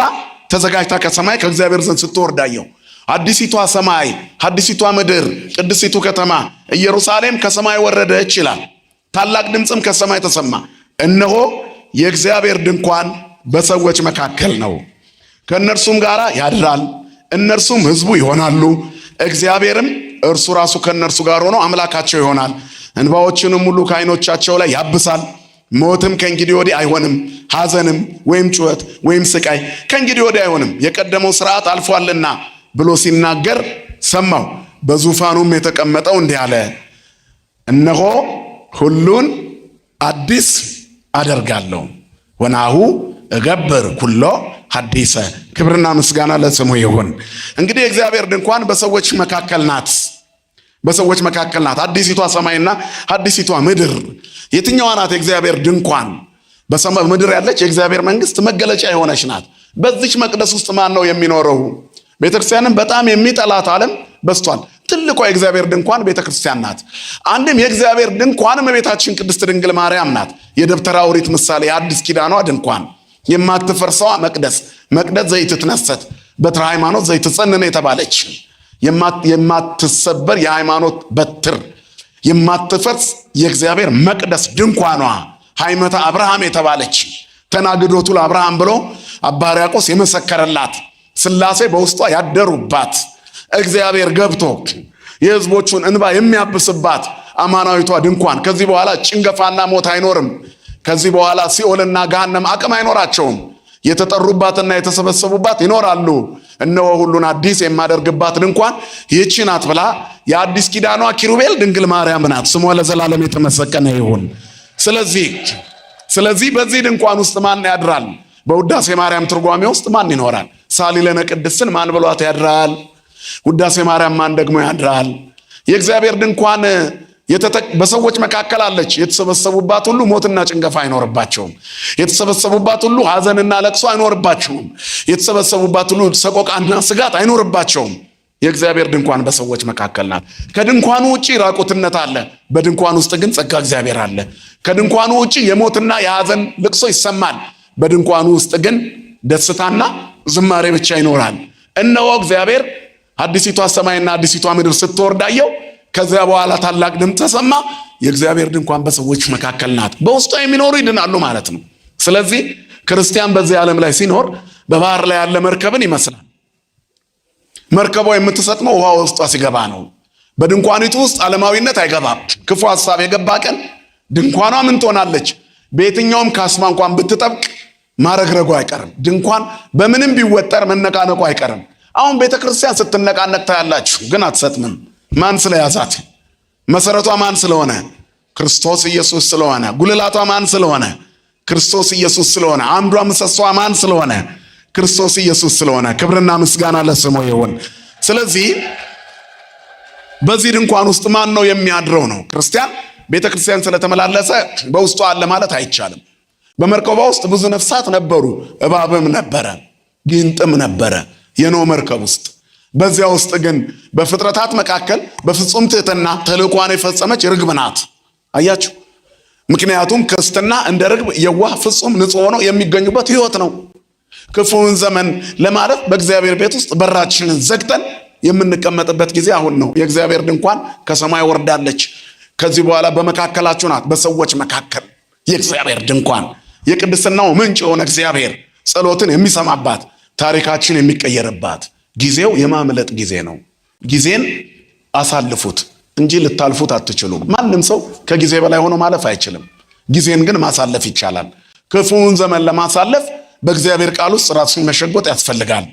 ተዘጋጅታ ከሰማይ ከእግዚአብሔር ዘንድ ስትወርዳየው አዲሲቷ ሰማይ አዲሲቷ ምድር ቅድስቲቱ ከተማ ኢየሩሳሌም ከሰማይ ወረደች ይላል። ታላቅ ድምፅም ከሰማይ ተሰማ፣ እነሆ የእግዚአብሔር ድንኳን በሰዎች መካከል ነው፣ ከእነርሱም ጋር ያድራል፣ እነርሱም ሕዝቡ ይሆናሉ፣ እግዚአብሔርም እርሱ ራሱ ከእነርሱ ጋር ሆኖ አምላካቸው ይሆናል። እንባዎችንም ሁሉ ከዓይኖቻቸው ላይ ያብሳል። ሞትም ከእንግዲህ ወዲህ አይሆንም፣ ሐዘንም ወይም ጩኸት ወይም ስቃይ ከእንግዲህ ወዲህ አይሆንም፣ የቀደመው ሥርዓት አልፏልና ብሎ ሲናገር ሰማሁ። በዙፋኑም የተቀመጠው እንዲህ አለ፣ እነሆ ሁሉን አዲስ አደርጋለሁ፣ ወናሁ እገብር ኩሎ ሐዲሰ። ክብርና ምስጋና ለስሙ ይሁን። እንግዲህ የእግዚአብሔር ድንኳን በሰዎች መካከል ናት፣ በሰዎች መካከል ናት። አዲሲቷ ሰማይና አዲሲቷ ምድር የትኛዋ ናት? የእግዚአብሔር ድንኳን በሰማይ ምድር ያለች የእግዚአብሔር መንግስት መገለጫ የሆነች ናት። በዚች መቅደስ ውስጥ ማን ነው የሚኖረው? ቤተክርስቲያንን በጣም የሚጠላት ዓለም በስቷል። ትልቋ የእግዚአብሔር ድንኳን ቤተክርስቲያን ናት። አንድም የእግዚአብሔር ድንኳን እመቤታችን ቅድስት ድንግል ማርያም ናት። የደብተራ ኦሪት ምሳሌ የአዲስ ኪዳኗ ድንኳን የማትፈርሰዋ መቅደስ ዘይትትነሰት በትረ ሃይማኖት ዘይትጸንነ የተባለች የማትሰበር የሃይማኖት በትር የማትፈርስ የእግዚአብሔር መቅደስ ድንኳኗ ሃይመተ አብርሃም የተባለች ተናግዶቱ ለአብርሃም ብሎ አባ ሕርያቆስ የመሰከረላት ሥላሴ በውስጧ ያደሩባት እግዚአብሔር ገብቶ የሕዝቦቹን እንባ የሚያብስባት አማናዊቷ ድንኳን። ከዚህ በኋላ ጭንገፋና ሞት አይኖርም። ከዚህ በኋላ ሲኦልና ገሃነም አቅም አይኖራቸውም። የተጠሩባትና የተሰበሰቡባት ይኖራሉ። እነሆ ሁሉን አዲስ የማደርግባት ድንኳን ይህች ናት ብላ የአዲስ ኪዳኗ ኪሩቤል ድንግል ማርያም ናት። ስሟ ለዘላለም የተመሰገነ ይሁን። ስለዚህ በዚህ ድንኳን ውስጥ ማን ያድራል? በውዳሴ ማርያም ትርጓሜ ውስጥ ማን ይኖራል? ሳሊለነ ቅድስትን ማን ብሏት ያድራል? ውዳሴ ማርያም ማን ደግሞ ያድራል? የእግዚአብሔር ድንኳን በሰዎች መካከል አለች። የተሰበሰቡባት ሁሉ ሞትና ጭንገፋ አይኖርባቸውም። የተሰበሰቡባት ሁሉ ሐዘንና ለቅሶ አይኖርባቸውም። የተሰበሰቡባት ሁሉ ሰቆቃና ስጋት አይኖርባቸውም። የእግዚአብሔር ድንኳን በሰዎች መካከል ናት። ከድንኳኑ ውጪ ራቁትነት አለ፣ በድንኳኑ ውስጥ ግን ጸጋ እግዚአብሔር አለ። ከድንኳኑ ውጪ የሞትና የሐዘን ልቅሶ ይሰማል፣ በድንኳኑ ውስጥ ግን ደስታና ዝማሬ ብቻ ይኖራል። እነሆ እግዚአብሔር አዲሲቷ ሰማይና አዲሲቷ ምድር ስትወርድ አየሁ። ከዚያ በኋላ ታላቅ ድምፅ ተሰማ፣ የእግዚአብሔር ድንኳን በሰዎች መካከል ናት። በውስጧ የሚኖሩ ይድናሉ ማለት ነው። ስለዚህ ክርስቲያን በዚህ ዓለም ላይ ሲኖር በባህር ላይ ያለ መርከብን ይመስላል። መርከቧ የምትሰጥመው ውሃ ውስጧ ሲገባ ነው። በድንኳኒቱ ውስጥ ዓለማዊነት አይገባም። ክፉ ሐሳብ የገባ ቀን ድንኳኗ ምን ትሆናለች? በየትኛውም ካስማ እንኳን ብትጠብቅ ማረግረጉ አይቀርም። ድንኳን በምንም ቢወጠር መነቃነቁ አይቀርም። አሁን ቤተክርስቲያን ስትነቃነቅ ታያላችሁ፣ ግን አትሰጥምም። ማን ስለያዛት? መሰረቷ ማን ስለሆነ? ክርስቶስ ኢየሱስ ስለሆነ። ጉልላቷ ማን ስለሆነ? ክርስቶስ ኢየሱስ ስለሆነ። አምዷ ምሰሷ ማን ስለሆነ? ክርስቶስ ኢየሱስ ስለሆነ። ክብርና ምስጋና ለስሙ ይሁን። ስለዚህ በዚህ ድንኳን ውስጥ ማን ነው የሚያድረው ነው? ክርስቲያን ቤተክርስቲያን ስለተመላለሰ በውስጡ አለ ማለት አይቻልም። በመርከቧ ውስጥ ብዙ ነፍሳት ነበሩ። እባብም ነበረ፣ ጊንጥም ነበረ የኖህ መርከብ ውስጥ። በዚያ ውስጥ ግን በፍጥረታት መካከል በፍጹም ትሕትና ተልእኳን የፈጸመች ርግብ ናት። አያችሁ? ምክንያቱም ክርስትና እንደ ርግብ የዋህ ፍጹም ንጹሕ ሆኖ የሚገኙበት ሕይወት ነው። ክፉውን ዘመን ለማለፍ በእግዚአብሔር ቤት ውስጥ በራችንን ዘግተን የምንቀመጥበት ጊዜ አሁን ነው። የእግዚአብሔር ድንኳን ከሰማይ ወርዳለች። ከዚህ በኋላ በመካከላችሁ ናት፣ በሰዎች መካከል የእግዚአብሔር ድንኳን፣ የቅድስናው ምንጭ የሆነ እግዚአብሔር ጸሎትን የሚሰማባት፣ ታሪካችን የሚቀየርባት። ጊዜው የማምለጥ ጊዜ ነው። ጊዜን አሳልፉት እንጂ ልታልፉት አትችሉም። ማንም ሰው ከጊዜ በላይ ሆኖ ማለፍ አይችልም። ጊዜን ግን ማሳለፍ ይቻላል። ክፉውን ዘመን ለማሳለፍ በእግዚአብሔር ቃል ውስጥ ራስን መሸጎጥ ያስፈልጋል።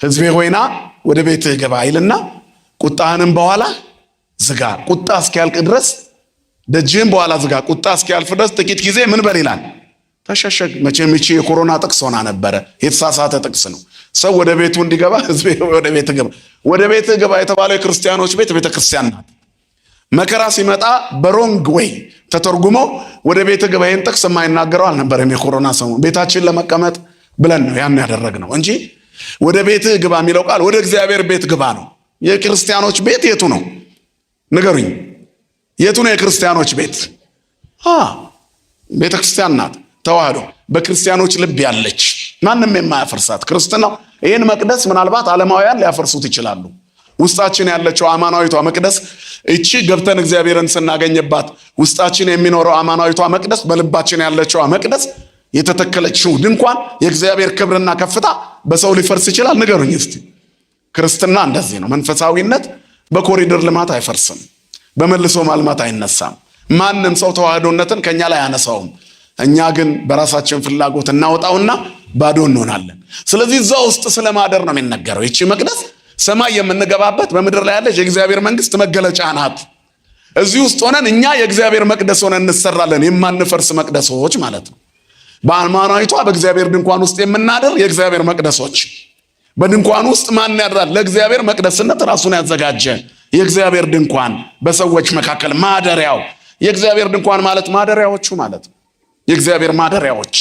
ሕዝቤ ሆይና ወደ ቤትህ ግባ ይልና ቁጣህንም በኋላ ዝጋ። ቁጣ እስኪያልቅ ድረስ ደጅህን በኋላ ዝጋ። ቁጣ እስኪያልፍ ድረስ ጥቂት ጊዜ ምን በል ይላል? ተሸሸግ። መቼም ይቺ የኮሮና ጥቅስ ሆና ነበረ። የተሳሳተ ጥቅስ ነው። ሰው ወደ ቤቱ እንዲገባ ሕዝቤ ወደ ቤትህ ግባ። ወደ ቤትህ ግባ የተባለው የክርስቲያኖች ቤት ቤተክርስቲያን ናት። መከራ ሲመጣ በሮንግ ወይ ተተርጉሞ ወደ ቤትህ ግባ ይህን ጥቅስ የማይናገረው አልነበረም። የኮሮና ሰሞን ቤታችን ለመቀመጥ ብለን ነው ያን ያደረግነው እንጂ ወደ ቤትህ ግባ የሚለው ቃል ወደ እግዚአብሔር ቤት ግባ ነው። የክርስቲያኖች ቤት የቱ ነው? ንገሩኝ። የቱ ነው የክርስቲያኖች ቤት? ቤተክርስቲያን ናት። ተዋህዶ በክርስቲያኖች ልብ ያለች ማንም የማያፈርሳት ክርስትናው። ይህን መቅደስ ምናልባት ዓለማውያን ሊያፈርሱት ይችላሉ። ውስጣችን ያለችው አማናዊቷ መቅደስ እቺ ገብተን እግዚአብሔርን ስናገኝባት ውስጣችን የሚኖረው አማናዊቷ መቅደስ፣ በልባችን ያለችው መቅደስ የተተከለችው ድንኳን የእግዚአብሔር ክብርና ከፍታ በሰው ሊፈርስ ይችላል? ንገሩኝ እስቲ። ክርስትና እንደዚህ ነው። መንፈሳዊነት በኮሪደር ልማት አይፈርስም፣ በመልሶ ማልማት አይነሳም። ማንም ሰው ተዋህዶነትን ከኛ ላይ አያነሳውም። እኛ ግን በራሳችን ፍላጎት እናወጣውና ባዶ እንሆናለን። ስለዚህ እዛ ውስጥ ስለማደር ነው የሚነገረው። ይቺ መቅደስ ሰማይ የምንገባበት በምድር ላይ ያለች የእግዚአብሔር መንግስት መገለጫ ናት። እዚህ ውስጥ ሆነን እኛ የእግዚአብሔር መቅደስ ሆነን እንሰራለን። የማንፈርስ መቅደሶች ማለት ነው። በአማናዊቷ በእግዚአብሔር ድንኳን ውስጥ የምናደር የእግዚአብሔር መቅደሶች። በድንኳን ውስጥ ማን ያድራል? ለእግዚአብሔር መቅደስነት ራሱን ያዘጋጀ የእግዚአብሔር ድንኳን በሰዎች መካከል ማደሪያው። የእግዚአብሔር ድንኳን ማለት ማደሪያዎቹ ማለት ነው። የእግዚአብሔር ማደሪያዎች።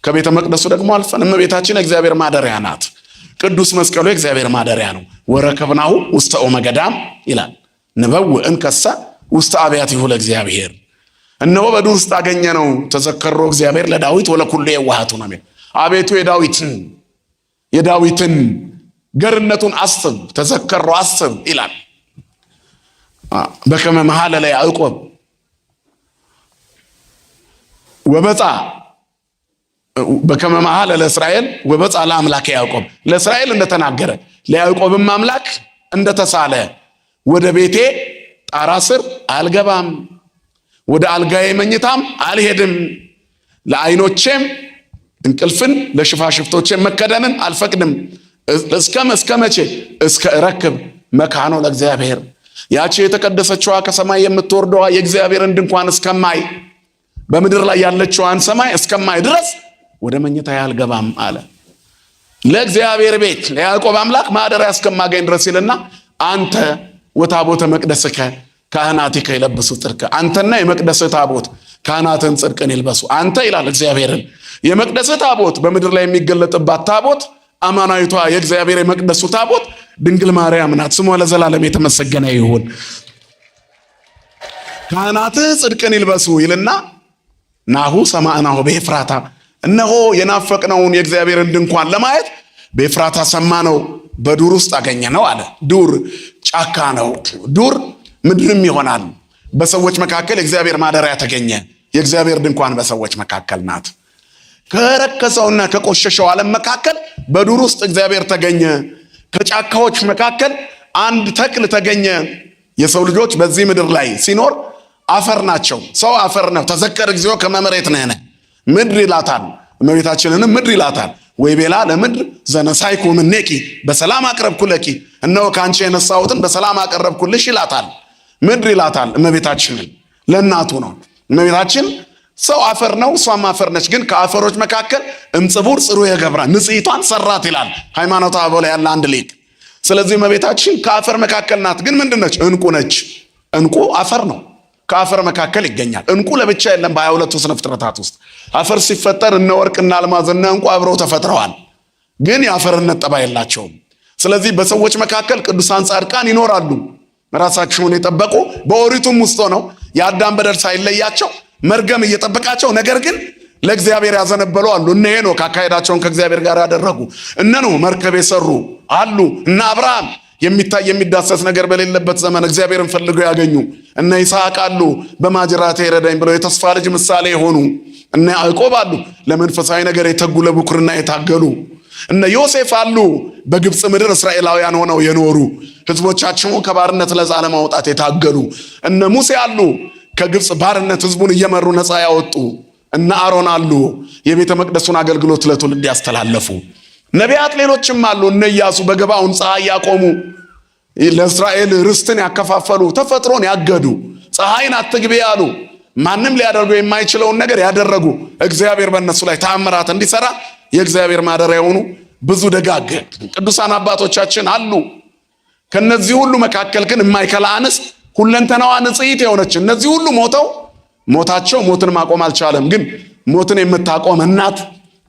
ከቤተ መቅደሱ ደግሞ አልፈን እመቤታችን የእግዚአብሔር ማደሪያ ናት። ቅዱስ መስቀሉ የእግዚአብሔር ማደሪያ ነው። ወረከብናሁ ውስተ ኦመ ገዳም ይላል። ንበውእ እንከሰ ውስተ አብያቲሁ ለእግዚአብሔር። እነሆ በዱር ውስጥ አገኘ ነው። ተዘከሮ እግዚአብሔር ለዳዊት ወለኩሉ የዋሃቱ ነው የሚል። አቤቱ የዳዊትን ገርነቱን አስብ፣ ተዘከሮ አስብ ይላል። በከመ መሐለ ለያዕቆብ ወበጻ በከመ መሐለ ለእስራኤል ወበጻ ለአምላከ ያዕቆብ። ለእስራኤል እንደተናገረ ለያዕቆብም አምላክ እንደተሳለ ወደ ቤቴ ጣራ ስር አልገባም፣ ወደ አልጋዬ መኝታም አልሄድም፣ ለዓይኖቼም እንቅልፍን ለሽፋሽፍቶቼም መከደንን አልፈቅድም። እስከ መቼ? እስከ እረክብ መካኖ ለእግዚአብሔር። ያቺ የተቀደሰችዋ ከሰማይ የምትወርደዋ የእግዚአብሔርን ድንኳን እስከማይ፣ በምድር ላይ ያለችዋን ሰማይ እስከማይ ድረስ ወደ መኝታ አልገባም አለ። ለእግዚአብሔር ቤት ለያዕቆብ አምላክ ማደሪያ እስከማገኝ ድረስ ይልና አንተ ወታቦተ መቅደስከ ካህናቲከ ይለብሱ ጽድቀ። አንተና የመቅደስ ታቦት ካህናትን ጽድቅን ይልበሱ። አንተ ይላል እግዚአብሔርን የመቅደስ ታቦት በምድር ላይ የሚገለጥባት ታቦት አማናዊቷ የእግዚአብሔር የመቅደሱ ታቦት ድንግል ማርያም ናት። ስሟ ለዘላለም የተመሰገነ ይሁን። ካህናት ጽድቅን ይልበሱ ይልና ናሁ ሰማዕናሁ በኤፍራታ፣ እነሆ የናፈቅነውን የእግዚአብሔርን ድንኳን ለማየት በኤፍራታ ሰማነው፣ በዱር ውስጥ አገኘነው አለ። ዱር ጫካ ነው። ዱር ምድርም ይሆናል። በሰዎች መካከል የእግዚአብሔር ማደሪያ ተገኘ። የእግዚአብሔር ድንኳን በሰዎች መካከል ናት። ከረከሰውና ከቆሸሸው ዓለም መካከል በዱር ውስጥ እግዚአብሔር ተገኘ። ከጫካዎች መካከል አንድ ተክል ተገኘ። የሰው ልጆች በዚህ ምድር ላይ ሲኖር አፈር ናቸው። ሰው አፈር ነው። ተዘከር እግዚኦ ከመ መሬት ነህነ፣ ምድር ይላታል። እመቤታችንንም ምድር ይላታል። ወይ ቤላ ለምድር ዘነሳይኩ እምኔኪ በሰላም አቅረብኩ ለኪ፣ እነሆ ከአንቺ የነሳሁትን በሰላም አቀረብኩልሽ ይላታል። ምድር ይላታል እመቤታችንን። ለእናቱ ነው። እመቤታችን ሰው አፈር ነው፣ እሷም አፈር ነች። ግን ከአፈሮች መካከል እምጽቡር ጽሩ የገብራ ንጽሕቷን ሰራት ይላል ሃይማኖተ አበው ላይ ያለ አንድ ሊቅ። ስለዚህ እመቤታችን ከአፈር መካከል ናት። ግን ምንድን ነች? ዕንቁ ነች። ዕንቁ አፈር ነው፣ ከአፈር መካከል ይገኛል። ዕንቁ ለብቻ የለም። በ22ቱ ስነ ፍጥረታት ውስጥ አፈር ሲፈጠር እነ ወርቅ እና አልማዝ እና ዕንቁ አብረው ተፈጥረዋል። ግን የአፈርነት ጠባይ የላቸውም። ስለዚህ በሰዎች መካከል ቅዱሳን ጻድቃን ይኖራሉ፣ ራሳቸውን የጠበቁ በኦሪቱም ውስጥ ሆነው የአዳም በደል ሳይለያቸው መርገም እየጠበቃቸው ነገር ግን ለእግዚአብሔር ያዘነበሉ አሉ። እነ ሄኖክ አካሄዳቸውን ከእግዚአብሔር ጋር ያደረጉ፣ እነ ኖህ መርከብ የሰሩ አሉ። እነ አብርሃም የሚታይ የሚዳሰስ ነገር በሌለበት ዘመን እግዚአብሔርን ፈልገው ያገኙ፣ እነ ይስሐቅ አሉ። በማጅራቴ ይረዳኝ ብለው የተስፋ ልጅ ምሳሌ የሆኑ እነ ያዕቆብ አሉ። ለመንፈሳዊ ነገር የተጉ ለብኩርና የታገሉ እነ ዮሴፍ አሉ። በግብፅ ምድር እስራኤላውያን ሆነው የኖሩ ሕዝቦቻቸውን ከባርነት ነፃ ለማውጣት የታገሉ እነ ሙሴ አሉ። ከግብፅ ባርነት ሕዝቡን እየመሩ ነፃ ያወጡ እነ አሮን አሉ። የቤተ መቅደሱን አገልግሎት ለትውልድ ያስተላለፉ ነቢያት ሌሎችም አሉ። እነ ኢያሱ በገባውን ፀሐይ ያቆሙ፣ ለእስራኤል ርስትን ያከፋፈሉ፣ ተፈጥሮን ያገዱ፣ ፀሐይን አትግቢ ያሉ፣ ማንም ሊያደርገው የማይችለውን ነገር ያደረጉ፣ እግዚአብሔር በእነሱ ላይ ተአምራት እንዲሰራ የእግዚአብሔር ማደሪያ የሆኑ ብዙ ደጋግ ቅዱሳን አባቶቻችን አሉ። ከነዚህ ሁሉ መካከል ግን የማይከላ አንስት ሁለንተናዋ ንጽሕት የሆነች እነዚህ ሁሉ ሞታቸው ሞትን ማቆም አልቻለም። ግን ሞትን የምታቆም እናት፣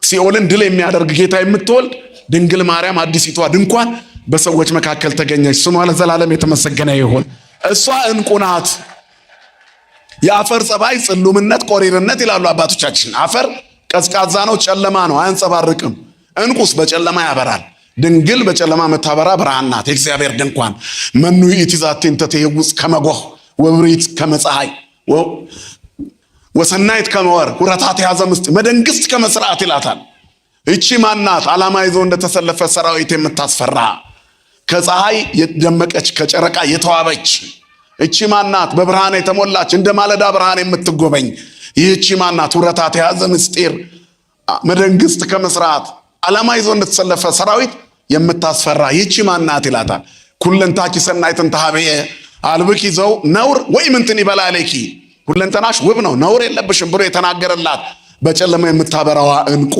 ሲኦልን ድል የሚያደርግ ጌታ የምትወልድ ድንግል ማርያም አዲሲቷ ድንኳን በሰዎች መካከል ተገኘች። ስሟ ለዘላለም የተመሰገነ ይሁን። እሷ ዕንቁ ናት። የአፈር ጸባይ ጽሉምነት፣ ቆሪርነት ይላሉ አባቶቻችን። አፈር ቀዝቃዛ ነው፣ ጨለማ ነው፣ አያንጸባርቅም። ዕንቁስ በጨለማ ያበራል። ድንግል በጨለማ መታበራ ብርሃን ናት። የእግዚአብሔር ድንኳን መኑ ይእቲ ዛቲ እንተ ትሄውፅ ከመ ጎህ ወብሪት ከመ ፀሐይ ወሰናይት ከመ ወርኅ ሁረታት የያዘ ምስጥ መደንግስት ከመ ስርዓት ይላታል። እቺ ማናት? ዓላማ ይዞ እንደተሰለፈ ሰራዊት የምታስፈራ ከፀሐይ የደመቀች ከጨረቃ የተዋበች እቺ ማናት? በብርሃን የተሞላች እንደ ማለዳ ብርሃን የምትጎበኝ ይህቺ ማናት? ሁረታት የያዘ ምስጢር መደንግስት ከመ ስርዓት ዓላማ ይዞ እንደተሰለፈ ሰራዊት የምታስፈራ ይህቺ ማናት ይላታል። ኩለንታኪ ሰናይትን ተሃበየ አልብኪ ዘው ነውር ወይ ምንትን ይበላለኪ፣ ሁለንተናሽ ውብ ነው ነውር የለብሽም ብሎ የተናገረላት በጨለማ የምታበራዋ ዕንቁ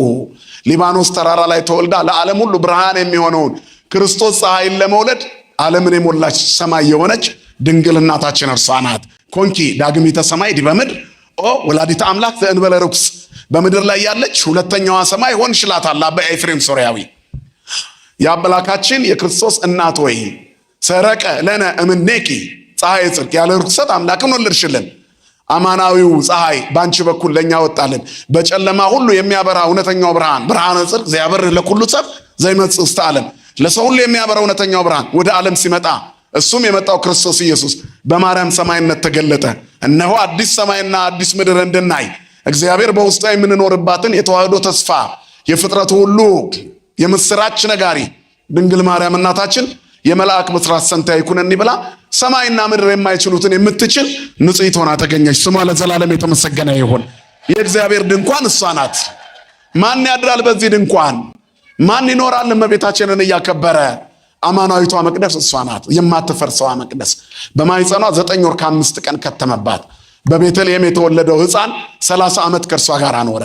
ሊባኖስ ተራራ ላይ ተወልዳ ለዓለም ሁሉ ብርሃን የሚሆነውን ክርስቶስ ፀሐይን ለመውለድ ዓለምን የሞላች ሰማይ የሆነች ድንግል እናታችን እርሷ ናት። ኮንኪ ዳግሚተ ሰማይ ዲበ ምድር ኦ ወላዲተ አምላክ ዘእንበለ ርኩስ፣ በምድር ላይ ያለች ሁለተኛዋ ሰማይ ሆንሽላታል አባ ኤፍሬም ሶርያዊ። የአምላካችን የክርስቶስ እናት ወይ ሰረቀ ለነ እምኔኪ ፀሐይ ጽድቅ፣ ያለ ርኩሰት አምላክን ወለድሽልን። አማናዊው ፀሐይ ባንቺ በኩል ለኛ ወጣልን። በጨለማ ሁሉ የሚያበራ እውነተኛው ብርሃን ብርሃነ ጽድቅ ዘያበርህ ለኩሉ ሰብ ዘይመጽእ ውስተ ዓለም፣ ለሰው ሁሉ የሚያበራ እውነተኛው ብርሃን ወደ ዓለም ሲመጣ እሱም የመጣው ክርስቶስ ኢየሱስ በማርያም ሰማይነት ተገለጠ። እነሆ አዲስ ሰማይና አዲስ ምድር እንድናይ እግዚአብሔር በውስጧ የምንኖርባትን የተዋህዶ ተስፋ የፍጥረቱ ሁሉ የምስራች ነጋሪ ድንግል ማርያም እናታችን የመልአክ ብስራት ሰምታ ይኩነኒ ብላ ሰማይና ምድር የማይችሉትን የምትችል ንጽሕት ሆና ተገኘች። ስሟ ለዘላለም የተመሰገነ ይሁን። የእግዚአብሔር ድንኳን እሷ ናት። ማን ያድራል በዚህ ድንኳን? ማን ይኖራል እመቤታችንን እያከበረ? አማናዊቷ መቅደስ እሷ ናት። የማትፈርሰዋ መቅደስ በማኅፀኗ 9 ወር ከ5 ቀን ከተመባት። በቤተልሔም የተወለደው ሕፃን 30 ዓመት ከእርሷ ጋር አኖረ።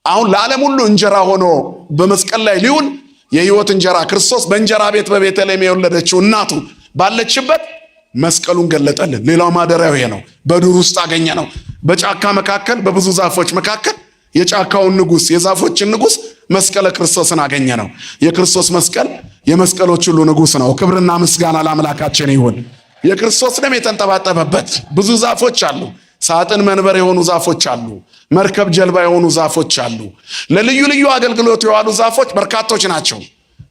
አሁን ለዓለም ሁሉ እንጀራ ሆኖ በመስቀል ላይ ሊውል የሕይወት እንጀራ ክርስቶስ በእንጀራ ቤት በቤተልሔም የወለደችው እናቱ ባለችበት መስቀሉን ገለጠልን። ሌላው ማደሪያው ይሄ ነው። በዱር ውስጥ አገኘ ነው። በጫካ መካከል በብዙ ዛፎች መካከል የጫካውን ንጉስ የዛፎችን ንጉስ መስቀለ ክርስቶስን አገኘ ነው። የክርስቶስ መስቀል የመስቀሎች ሁሉ ንጉስ ነው። ክብርና ምስጋና ለአምላካችን ይሁን። የክርስቶስ ደም የተንጠባጠበበት ብዙ ዛፎች አሉ። ሳጥን መንበር የሆኑ ዛፎች አሉ። መርከብ ጀልባ የሆኑ ዛፎች አሉ። ለልዩ ልዩ አገልግሎት የዋሉ ዛፎች በርካቶች ናቸው።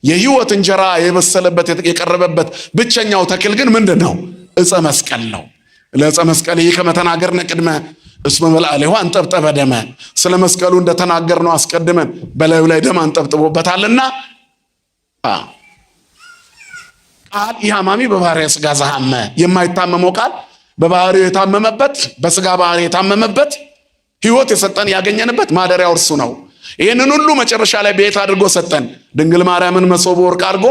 የህይወት እንጀራ የበሰለበት የቀረበበት ብቸኛው ተክል ግን ምንድነው? ዕፀ መስቀል ነው። ለዕፀ መስቀል ይህ ከመተናገርነ ቅድመ እስመ መልአሌሁ አንጠብጠበ ደመ። ስለ መስቀሉ እንደተናገርነው አስቀድመን በላዩ ላይ ደም አንጠብጥቦበታልና ቃል ኢሃማሚ በባህርየ ሥጋ ዘሐመ፣ የማይታመመው ቃል በባህሪው የታመመበት በሥጋ ባህሪ የታመመበት ህይወት የሰጠን ያገኘንበት ማደሪያው እርሱ ነው። ይህንን ሁሉ መጨረሻ ላይ ቤት አድርጎ ሰጠን። ድንግል ማርያምን መሶበ ወርቅ አድርጎ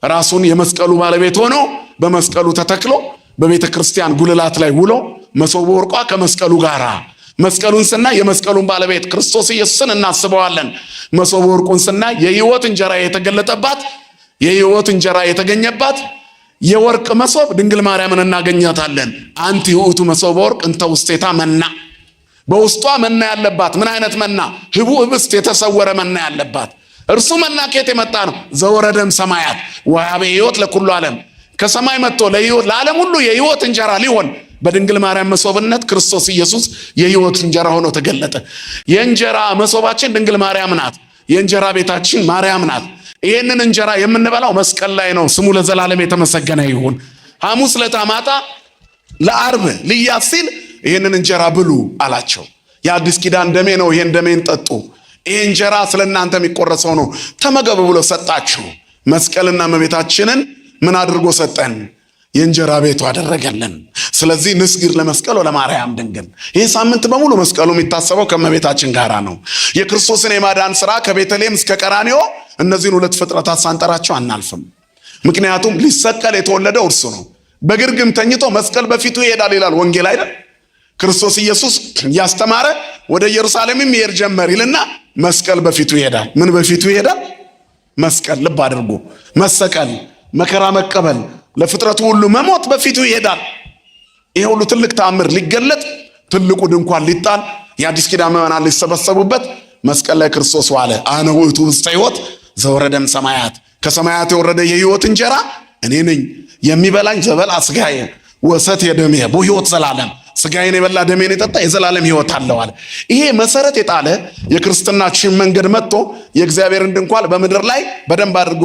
ራሱን የመስቀሉ ባለቤት ሆኖ በመስቀሉ ተተክሎ በቤተ ክርስቲያን ጉልላት ላይ ውሎ መሶበ ወርቋ ከመስቀሉ ጋራ መስቀሉን ስናይ የመስቀሉን ባለቤት ክርስቶስ ኢየሱስን እናስበዋለን። መሶበ ወርቁን ስናይ የህይወት እንጀራ የተገለጠባት የህይወት እንጀራ የተገኘባት የወርቅ መሶብ ድንግል ማርያምን እናገኛታለን። አንቲ ውእቱ መሶበ ወርቅ እንተ ውስቴታ መና፣ በውስጧ መና ያለባት። ምን አይነት መና? ህቡዕ ህብስት የተሰወረ መና ያለባት። እርሱ መና ከየት የመጣ ነው? ዘወረደም ሰማያት ወሀበ ሕይወት ለኩሉ ዓለም፣ ከሰማይ መጥቶ ለሕይወት ለዓለም ሁሉ የሕይወት እንጀራ ሊሆን በድንግል ማርያም መሶብነት ክርስቶስ ኢየሱስ የሕይወት እንጀራ ሆኖ ተገለጠ። የእንጀራ መሶባችን ድንግል ማርያም ናት። የእንጀራ ቤታችን ማርያም ናት። ይህንን እንጀራ የምንበላው መስቀል ላይ ነው። ስሙ ለዘላለም የተመሰገነ ይሁን። ሐሙስ ዕለት ማታ ለዓርብ ሊያዝ ሲል ይህንን እንጀራ ብሉ አላቸው። የአዲስ ኪዳን ደሜ ነው፣ ይህን ደሜን ጠጡ። ይህ እንጀራ ስለ እናንተ የሚቆረሰው ነው፣ ተመገቡ ብሎ ሰጣችሁ። መስቀልና እመቤታችንን ምን አድርጎ ሰጠን? የእንጀራ ቤቱ አደረገልን። ስለዚህ ንስግድ ለመስቀል ወለማርያም ድንግል። ይህ ሳምንት በሙሉ መስቀሉ የሚታሰበው ከእመቤታችን ጋራ ነው። የክርስቶስን የማዳን ሥራ ከቤተልሔም እስከ ቀራንዮ እነዚህን ሁለት ፍጥረታት ሳንጠራቸው አናልፍም። ምክንያቱም ሊሰቀል የተወለደው እርሱ ነው። በግርግም ተኝቶ መስቀል በፊቱ ይሄዳል ይላል ወንጌል አይደል? ክርስቶስ ኢየሱስ ያስተማረ ወደ ኢየሩሳሌምም ይሄድ ጀመር ይልና መስቀል በፊቱ ይሄዳል። ምን በፊቱ ይሄዳል? መስቀል። ልብ አድርጎ መሰቀል፣ መከራ መቀበል፣ ለፍጥረቱ ሁሉ መሞት በፊቱ ይሄዳል። ይሄ ሁሉ ትልቅ ተአምር ሊገለጥ፣ ትልቁ ድንኳን ሊጣል፣ የአዲስ ኪዳን ምዕመናን ሊሰበሰቡበት መስቀል ላይ ክርስቶስ ዋለ። አነ ውእቱ ውስተ ሕይወት ዘወረደም ሰማያት፣ ከሰማያት የወረደ የሕይወት እንጀራ እኔ ነኝ። የሚበላኝ ዘበልዐ ሥጋየ ወሰትየ ደምየ ቦ ሕይወት ዘላለም፣ ሥጋዬን የበላ ደሜን የጠጣ የዘላለም ሕይወት አለው አለ። ይሄ መሰረት የጣለ የክርስትናችን መንገድ መጥቶ የእግዚአብሔርን ድንኳን በምድር ላይ በደንብ አድርጎ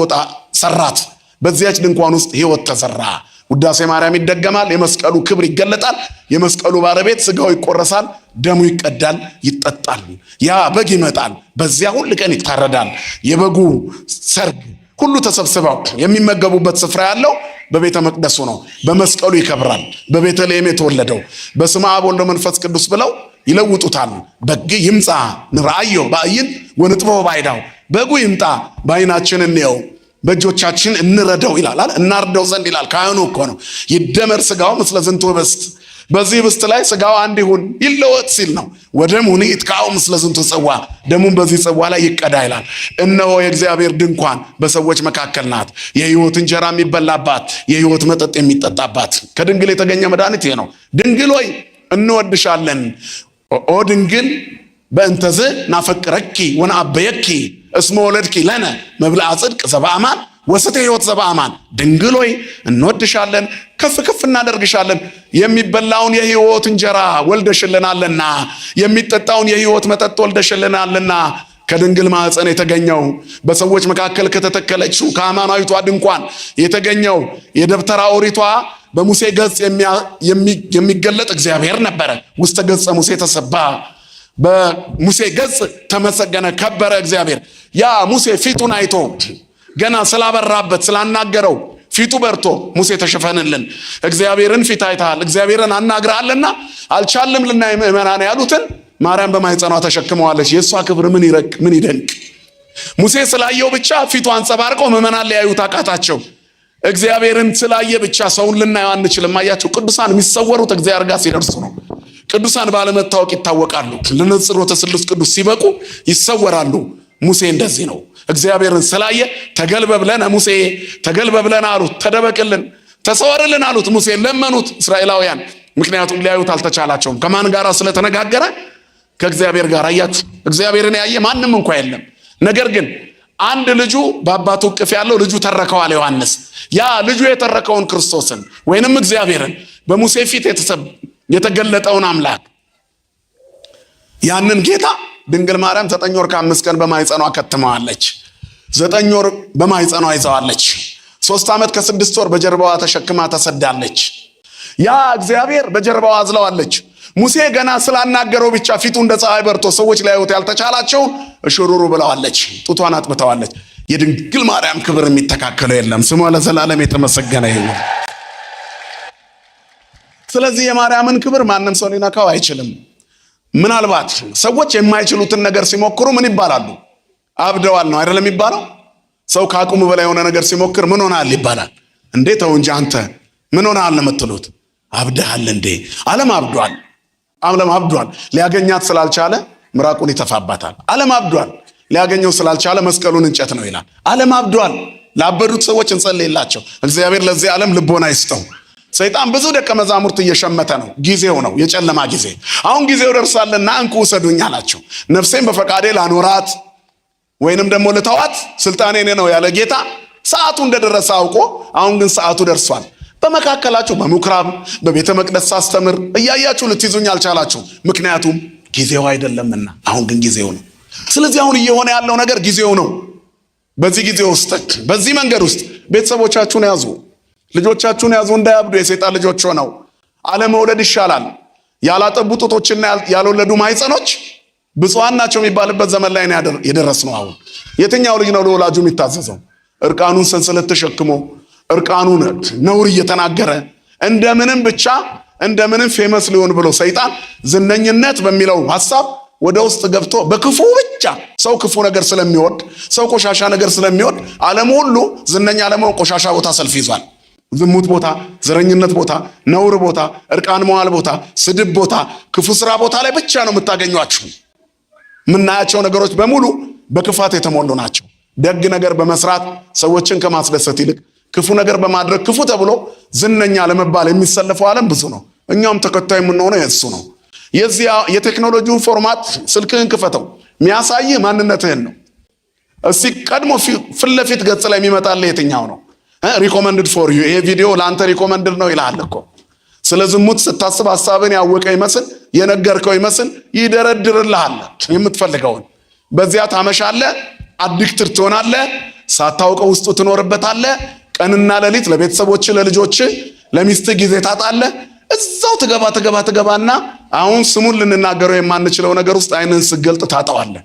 ሰራት። በዚያች ድንኳን ውስጥ ሕይወት ተሰራ። ውዳሴ ማርያም ይደገማል። የመስቀሉ ክብር ይገለጣል። የመስቀሉ ባለቤት ሥጋው ይቆረሳል፣ ደሙ ይቀዳል፣ ይጠጣል። ያ በግ ይመጣል፣ በዚያ ሁል ቀን ይታረዳል። የበጉ ሰርግ ሁሉ ተሰብስበው የሚመገቡበት ስፍራ ያለው በቤተ መቅደሱ ነው። በመስቀሉ ይከብራል። በቤተልሔም የተወለደው በስመ አብ ወወልድ ወመንፈስ ቅዱስ ብለው ይለውጡታል። በግ ይምጣ ንርአዮ በአይን ወንጥበው ባይዳው፣ በጉ ይምጣ በአይናችን እንየው በእጆቻችን እንረደው ይላል። እናርደው ዘንድ ይላል። ካህኑ እኮ ነው። ይደመር ሥጋው ምስለ ዝንቱ ህብስት፣ በዚህ ህብስት ላይ ሥጋው አንድ ይሁን ይለወጥ ሲል ነው። ወደሙኒ ይትካው ምስለ ዝንቱ ጽዋ፣ ደሙን በዚህ ጽዋ ላይ ይቀዳ ይላል። እነሆ የእግዚአብሔር ድንኳን በሰዎች መካከል ናት። የሕይወት እንጀራ የሚበላባት፣ የሕይወት መጠጥ የሚጠጣባት ከድንግል የተገኘ መድኃኒት ይሄ ነው። ድንግል ሆይ እንወድሻለን። ኦ ድንግል በእንተዝ ናፈቅረኪ ወነአበየኪ እስመ ወለድኪ ለነ መብልዐ ጽድቅ ዘበአማን ወሰተ ሕይወት ዘበአማን። ድንግል ሆይ እንወድሻለን፣ ከፍ ከፍ እናደርግሻለን። የሚበላውን የሕይወት እንጀራ ወልደሽልናልና፣ የሚጠጣውን የሕይወት መጠጥ ወልደሽልናልና። ከድንግል ማኅፀን የተገኘው በሰዎች መካከል ከተተከለችው ከአማናዊቷ ድንኳን የተገኘው የደብተራ ኦሪቷ በሙሴ ገጽ የሚገለጥ እግዚአብሔር ነበረ። ውስተ ገጸ ሙሴ ተሰባ፣ በሙሴ ገጽ ተመሰገነ፣ ከበረ እግዚአብሔር። ያ ሙሴ ፊቱን አይቶ ገና ስላበራበት ስላናገረው ፊቱ በርቶ ሙሴ ተሸፈንልን፣ እግዚአብሔርን ፊት አይተሃል፣ እግዚአብሔርን አናግረሃልና አልቻልም ልናይ ምእመናን ያሉትን ማርያም በማኅፀኗ ተሸክመዋለች። የእሷ ክብር ምን ይረቅ ምን ይደንቅ! ሙሴ ስላየው ብቻ ፊቱ አንጸባርቀው ምእመናን ሊያዩት አቃታቸው። እግዚአብሔርን ስላየ ብቻ ሰውን ልናየው አንችልም። አያቸው፣ ቅዱሳን የሚሰወሩት እግዚአብሔር ጋር ሲደርሱ ነው። ቅዱሳን ባለመታወቅ ይታወቃሉ። ለንጽሮተ ስሉስ ቅዱስ ሲበቁ ይሰወራሉ። ሙሴ እንደዚህ ነው። እግዚአብሔርን ስላየ ተገልበብለን ሙሴ ተገልበብለን አሉት። ተደበቅልን፣ ተሰወርልን አሉት። ሙሴን ለመኑት እስራኤላውያን። ምክንያቱም ሊያዩት አልተቻላቸውም። ከማን ጋር ስለተነጋገረ? ከእግዚአብሔር ጋር። አያችሁ፣ እግዚአብሔርን ያየ ማንም እንኳ የለም። ነገር ግን አንድ ልጁ በአባቱ እቅፍ ያለው ልጁ ተረከዋል ዮሐንስ። ያ ልጁ የተረከውን ክርስቶስን ወይንም እግዚአብሔርን በሙሴ ፊት የተገለጠውን አምላክ ያንን ጌታ ድንግል ማርያም 9 ወር ከ5 ቀን በማይጸኗ ከትመዋለች። 9 ወር በማይጸኗ ይዘዋለች። 3 ዓመት ከ6 ወር በጀርባዋ ተሸክማ ተሰዳለች። ያ እግዚአብሔር በጀርባዋ አዝለዋለች። ሙሴ ገና ስላናገረው ብቻ ፊቱ እንደ ፀሐይ በርቶ ሰዎች ሊያዩት ያልተቻላቸውን እሽሩሩ ብለዋለች፣ ጡቷን አጥብተዋለች። የድንግል ማርያም ክብር የሚተካከለው የለም። ስሟ ለዘላለም የተመሰገነ ይሁን። ስለዚህ የማርያምን ክብር ማንም ሰው ሊነካው አይችልም። ምናልባት ሰዎች የማይችሉትን ነገር ሲሞክሩ ምን ይባላሉ? አብደዋል ነው አይደለም የሚባለው? ሰው ከአቅሙ በላይ የሆነ ነገር ሲሞክር ምን ሆናል ይባላል። እንዴ ተው እንጂ አንተ ምን ሆናል ለምትሉት አብደሃል እንዴ? ዓለም አብዷል። ዓለም አብዷል። ሊያገኛት ስላልቻለ ምራቁን ይተፋባታል። ዓለም አብዷል። ሊያገኘው ስላልቻለ መስቀሉን እንጨት ነው ይላል። ዓለም አብዷል። ላበዱት ሰዎች እንጸልይላቸው። እግዚአብሔር ለዚህ ዓለም ልቦና ይስጠው። ሰይጣን ብዙ ደቀ መዛሙርት እየሸመተ ነው። ጊዜው ነው፣ የጨለማ ጊዜ። አሁን ጊዜው ደርሷልና እንኩ ውሰዱኝ አላቸው። ነፍሴን በፈቃዴ ላኖራት ወይንም ደግሞ ልተዋት ስልጣኔ እኔ ነው ያለ ጌታ ሰዓቱ እንደደረሰ አውቆ አሁን ግን ሰዓቱ ደርሷል። በመካከላችሁ በምኩራብ በቤተ መቅደስ ሳስተምር እያያችሁ ልትይዙኝ አልቻላችሁ፣ ምክንያቱም ጊዜው አይደለምና። አሁን ግን ጊዜው ነው። ስለዚህ አሁን እየሆነ ያለው ነገር ጊዜው ነው። በዚህ ጊዜ ውስጥ በዚህ መንገድ ውስጥ ቤተሰቦቻችሁን ያዙ፣ ልጆቻችሁን ያዙ እንዳያብዱ የሰይጣን ልጆች ሆነው። አለመውለድ ይሻላል። ያላጠቡ ጡቶችና ያልወለዱ ማህፀኖች ብፁዓን ናቸው የሚባልበት ዘመን ላይ የደረስነው። አሁን የትኛው ልጅ ነው ለወላጁ የሚታዘዘው? እርቃኑን ሰንሰለት ተሸክሞ እርቃኑን ነውር እየተናገረ እንደምንም ፌመስ ሊሆን ብሎ ሰይጣን ዝነኝነት በሚለው ሐሳብ ወደ ውስጥ ገብቶ በክፉ ብቻ ሰው ክፉ ነገር ስለሚወድ ሰው ቆሻሻ ነገር ስለሚወድ ዓለም ሁሉ ዝነኛ ለመሆን ቆሻሻ ቦታ ሰልፍ ይዟል። ዝሙት ቦታ፣ ዘረኝነት ቦታ፣ ነውር ቦታ፣ እርቃን መዋል ቦታ፣ ስድብ ቦታ፣ ክፉ ስራ ቦታ ላይ ብቻ ነው የምታገኟቸው። የምናያቸው ነገሮች በሙሉ በክፋት የተሞሉ ናቸው። ደግ ነገር በመስራት ሰዎችን ከማስደሰት ይልቅ ክፉ ነገር በማድረግ ክፉ ተብሎ ዝነኛ ለመባል የሚሰለፈው ዓለም ብዙ ነው። እኛም ተከታይ የምንሆነው የእሱ ነው። የዚያ የቴክኖሎጂውን ፎርማት ስልክህን ክፈተው፣ የሚያሳይህ ማንነትህን ነው። እስቲ ቀድሞ ፊት ለፊት ገጽ ላይ የሚመጣልህ የትኛው ነው? ሪኮመንድድ ፎር ዩ፣ ይሄ ቪዲዮ ለአንተ ሪኮመንድድ ነው ይልሃል እኮ። ስለ ዝሙት ስታስብ ሐሳብን ያወቀ ይመስል የነገርከው ይመስል ይደረድርልሃል የምትፈልገውን። በዚያ ታመሻለህ፣ አዲክትር ትሆናለህ፣ ሳታውቀው ውስጡ ትኖርበታለህ። ቀንና ሌሊት ለቤተሰቦች፣ ለልጆች፣ ለሚስት ጊዜ ታጣለህ። እዛው ትገባና አሁን ስሙን ልንናገረው የማንችለው ነገር ውስጥ አይንን ስገልጥ ታጣዋለህ።